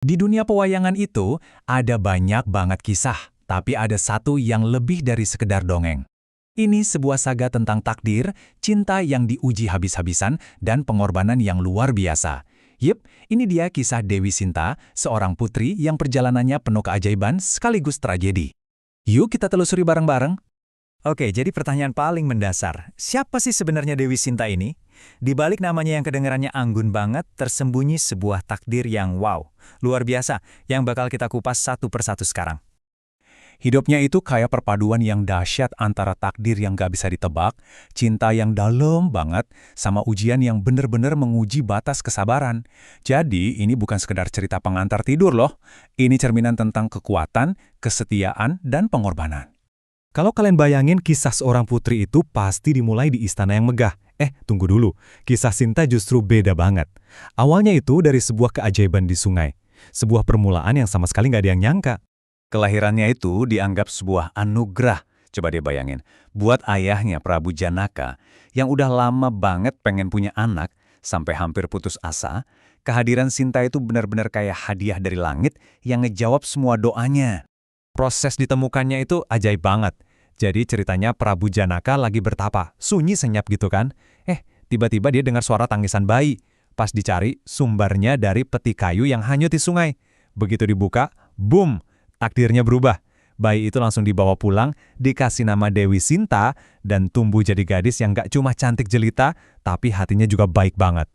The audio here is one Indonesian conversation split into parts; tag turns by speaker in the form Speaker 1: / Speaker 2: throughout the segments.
Speaker 1: Di dunia pewayangan itu, ada banyak banget kisah, tapi ada satu yang lebih dari sekedar dongeng. Ini sebuah saga tentang takdir, cinta yang diuji habis-habisan, dan pengorbanan yang luar biasa. Yep, ini dia kisah Dewi Sinta, seorang putri yang perjalanannya penuh keajaiban sekaligus tragedi. Yuk kita telusuri bareng-bareng.
Speaker 2: Oke, jadi pertanyaan paling mendasar. Siapa sih sebenarnya Dewi Sinta ini? Di balik namanya yang kedengarannya anggun banget, tersembunyi sebuah takdir yang wow, luar biasa, yang bakal kita kupas satu persatu sekarang.
Speaker 1: Hidupnya itu kayak perpaduan yang dahsyat antara takdir yang gak bisa ditebak, cinta yang dalam banget, sama ujian yang bener-bener menguji batas kesabaran. Jadi, ini bukan sekedar cerita pengantar tidur loh. Ini cerminan tentang kekuatan, kesetiaan, dan pengorbanan.
Speaker 3: Kalau kalian bayangin kisah seorang putri itu pasti dimulai di istana yang megah. Tunggu dulu. Kisah Sinta justru beda banget. Awalnya itu dari sebuah keajaiban di sungai. Sebuah permulaan yang sama sekali nggak ada yang nyangka.
Speaker 1: Kelahirannya itu dianggap sebuah anugerah. Coba dia bayangin, buat ayahnya Prabu Janaka yang udah lama banget pengen punya anak, sampai hampir putus asa, kehadiran Sinta itu benar-benar kayak hadiah dari langit yang ngejawab semua doanya.
Speaker 3: Proses ditemukannya itu ajaib banget. Jadi ceritanya Prabu Janaka lagi bertapa, sunyi senyap gitu kan. Tiba-tiba dia dengar suara tangisan bayi. Pas dicari, sumbernya dari peti kayu yang hanyut di sungai. Begitu dibuka, boom, takdirnya berubah. Bayi itu langsung dibawa pulang, dikasih nama Dewi Sinta, dan tumbuh jadi gadis yang gak cuma cantik jelita, tapi hatinya juga baik banget.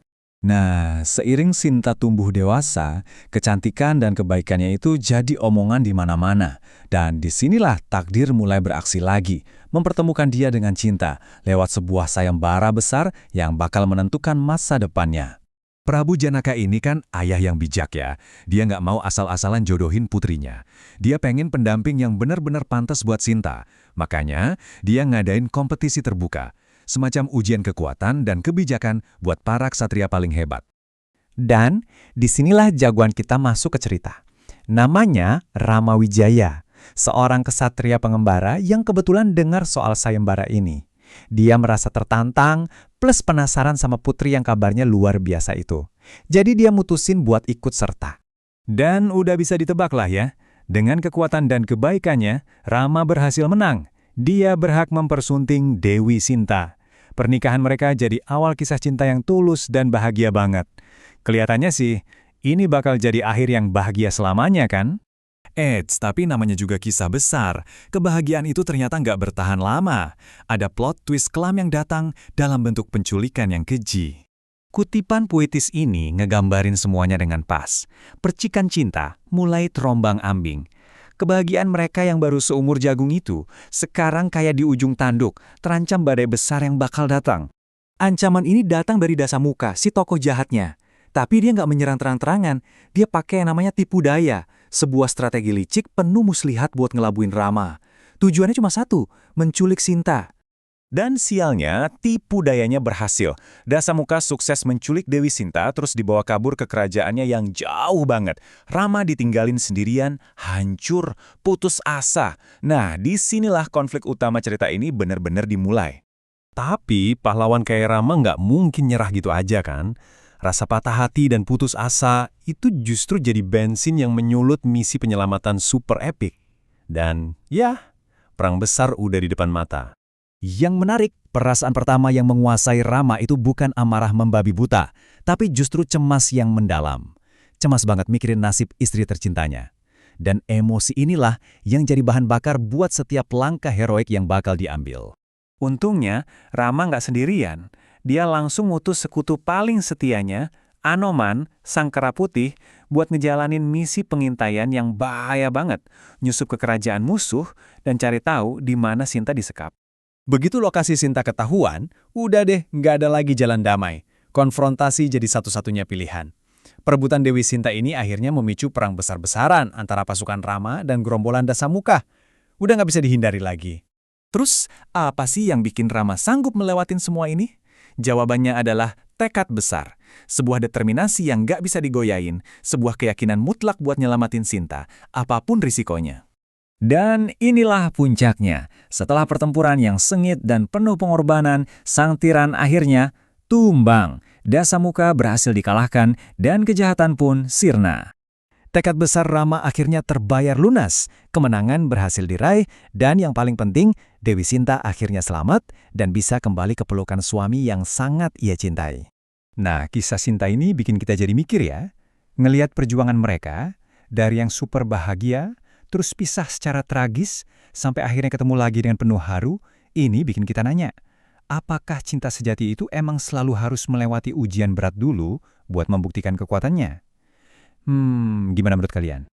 Speaker 1: Nah, seiring Sinta tumbuh dewasa, kecantikan dan kebaikannya itu jadi omongan di mana-mana. Dan disinilah takdir mulai beraksi lagi, mempertemukan dia dengan cinta, lewat sebuah sayembara besar yang bakal menentukan masa depannya.
Speaker 3: Prabu Janaka ini kan ayah yang bijak ya. Dia nggak mau asal-asalan jodohin putrinya. Dia pengen pendamping yang benar-benar pantas buat Sinta. Makanya, dia ngadain kompetisi terbuka. Semacam ujian kekuatan dan kebijakan buat para ksatria paling hebat.
Speaker 2: Dan disinilah jagoan kita masuk ke cerita. Namanya Rama Wijaya, seorang ksatria pengembara yang kebetulan dengar soal sayembara ini. Dia merasa tertantang, plus penasaran sama putri yang kabarnya luar biasa itu. Jadi dia mutusin buat ikut serta.
Speaker 3: Dan udah bisa ditebak lah ya, dengan kekuatan dan kebaikannya, Rama berhasil menang. Dia berhak mempersunting Dewi Sinta. Pernikahan mereka jadi awal kisah cinta yang tulus dan bahagia banget. Kelihatannya sih, ini bakal jadi akhir yang bahagia selamanya kan? Tapi namanya juga kisah besar. Kebahagiaan itu ternyata nggak bertahan lama. Ada plot twist kelam yang datang dalam bentuk penculikan yang keji. Kutipan puitis ini ngegambarin semuanya dengan pas. Percikan cinta mulai terombang-ambing. Kebahagiaan mereka yang baru seumur jagung itu, sekarang kayak di ujung tanduk, terancam badai besar yang bakal datang. Ancaman ini datang dari Dasamuka, si tokoh jahatnya. Tapi dia nggak menyerang terang-terangan, dia pakai yang namanya tipu daya, sebuah strategi licik penuh muslihat buat ngelabuin Rama. Tujuannya cuma satu, menculik Sinta. Dan sialnya, tipu dayanya berhasil. Dasamuka sukses menculik Dewi Sinta terus dibawa kabur ke kerajaannya yang jauh banget. Rama ditinggalin sendirian, hancur, putus asa. Nah, disinilah konflik utama cerita ini benar-benar dimulai. Tapi pahlawan kayak Rama nggak mungkin nyerah gitu aja kan? Rasa patah hati dan putus asa itu justru jadi bensin yang menyulut misi penyelamatan super epic. Dan ya, perang besar udah di depan mata. Yang menarik, perasaan pertama yang menguasai Rama itu bukan amarah membabi buta, tapi justru cemas yang mendalam. Cemas banget mikirin nasib istri tercintanya. Dan emosi inilah yang jadi bahan bakar buat setiap langkah heroik yang bakal diambil. Untungnya, Rama nggak sendirian. Dia langsung ngutus sekutu paling setianya, Anoman, sang kera putih, buat ngejalanin misi pengintaian yang bahaya banget, nyusup ke kerajaan musuh dan cari tahu di mana Sinta disekap. Begitu lokasi Sinta ketahuan, udah deh nggak ada lagi jalan damai. Konfrontasi jadi satu-satunya pilihan. Perebutan Dewi Sinta ini akhirnya memicu perang besar-besaran antara pasukan Rama dan gerombolan Dasamuka. Udah nggak bisa dihindari lagi. Terus, apa sih yang bikin Rama sanggup melewatin semua ini? Jawabannya adalah tekad besar. Sebuah determinasi yang nggak bisa digoyain, sebuah keyakinan mutlak buat nyelamatin Sinta, apapun risikonya. Dan inilah puncaknya. Setelah pertempuran yang sengit dan penuh pengorbanan, sang tiran akhirnya tumbang. Dasamuka berhasil dikalahkan dan kejahatan pun sirna. Tekad besar Rama akhirnya terbayar lunas, kemenangan berhasil diraih, dan yang paling penting, Dewi Sinta akhirnya selamat dan bisa kembali ke pelukan suami yang sangat ia cintai. Nah, kisah Sinta ini bikin kita jadi mikir ya. Ngelihat perjuangan mereka, dari yang super bahagia, terus pisah secara tragis, sampai akhirnya ketemu lagi dengan penuh haru, ini bikin kita nanya, apakah cinta sejati itu emang selalu harus melewati ujian berat dulu buat membuktikan kekuatannya? Gimana menurut kalian?